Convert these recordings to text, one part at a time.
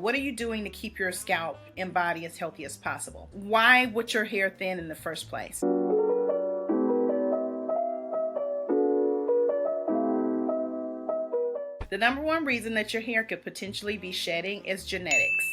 What are you doing to keep your scalp and body as healthy as possible? Why was your hair thin in the first place? The number one reason that your hair could potentially be shedding is genetics.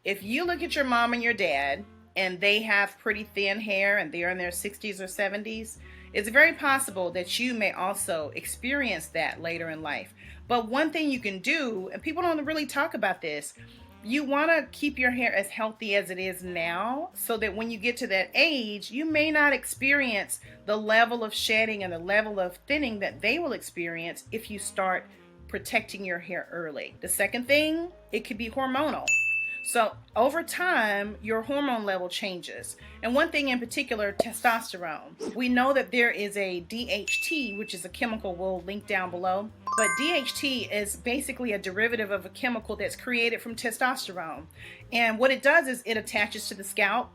If you look at your mom and your dad and they have pretty thin hair and they're in their 60s or 70s, it's very possible that you may also experience that later in life. But one thing you can do, and people don't really talk about this, you want to keep your hair as healthy as it is now so that when you get to that age, you may not experience the level of shedding and the level of thinning that they will experience if you start protecting your hair early. The second thing, it could be hormonal. So over time, your hormone level changes. And one thing in particular, testosterone. We know that there is a DHT, which is a chemical we'll link down below. But DHT is basically a derivative of a chemical that's created from testosterone. And what it does is it attaches to the scalp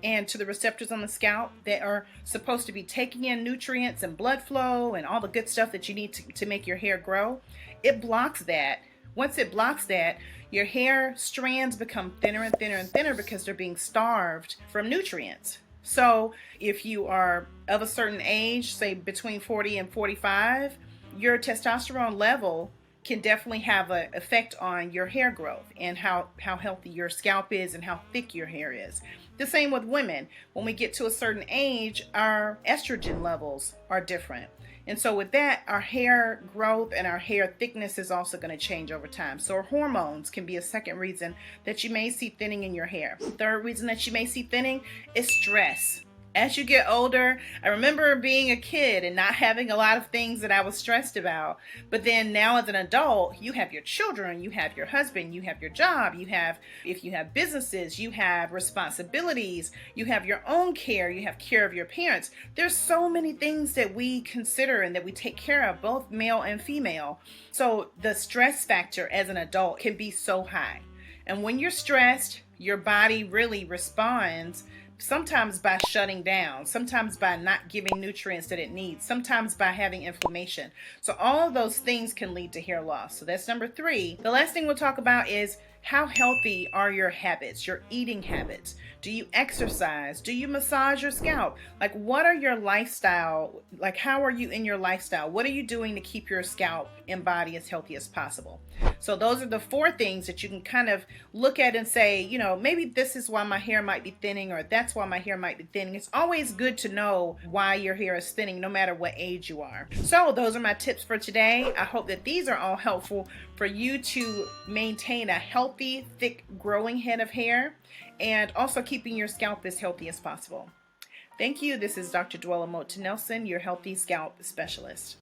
and to the receptors on the scalp that are supposed to be taking in nutrients and blood flow and all the good stuff that you need to make your hair grow. It blocks that. Once it blocks that, your hair strands become thinner and thinner and thinner because they're being starved from nutrients. So if you are of a certain age, say between 40 and 45, your testosterone level can definitely have an effect on your hair growth and how healthy your scalp is and how thick your hair is. The same with women. When we get to a certain age, our estrogen levels are different. And so with that, our hair growth and our hair thickness is also going to change over time. So hormones can be a second reason that you may see thinning in your hair. Third reason that you may see thinning is stress. As you get older, I remember being a kid and not having a lot of things that I was stressed about. But then now as an adult, you have your children, you have your husband, you have your job, if you have businesses, you have responsibilities, you have your own care, you have care of your parents. There's so many things that we consider and that we take care of, both male and female. So the stress factor as an adult can be so high. And when you're stressed, your body really responds, sometimes by shutting down, sometimes by not giving nutrients that it needs, sometimes by having inflammation. So all of those things can lead to hair loss. So that's number 3. The last thing we'll talk about is how healthy are your habits, your eating habits? Do you exercise? Do you massage your scalp? Like, what are your lifestyle? Like, how are you in your lifestyle? What are you doing to keep your scalp and body as healthy as possible? So those are the 4 things that you can kind of look at and say, you know, maybe this is why my hair might be thinning, or that's why my hair might be thinning. It's always good to know why your hair is thinning, no matter what age you are. So those are my tips for today. I hope that these are all helpful for you to maintain a healthy, thick, growing head of hair, and also keeping your scalp as healthy as possible. Thank you. This is Dr. Dwella Mote Nelson, your healthy scalp specialist.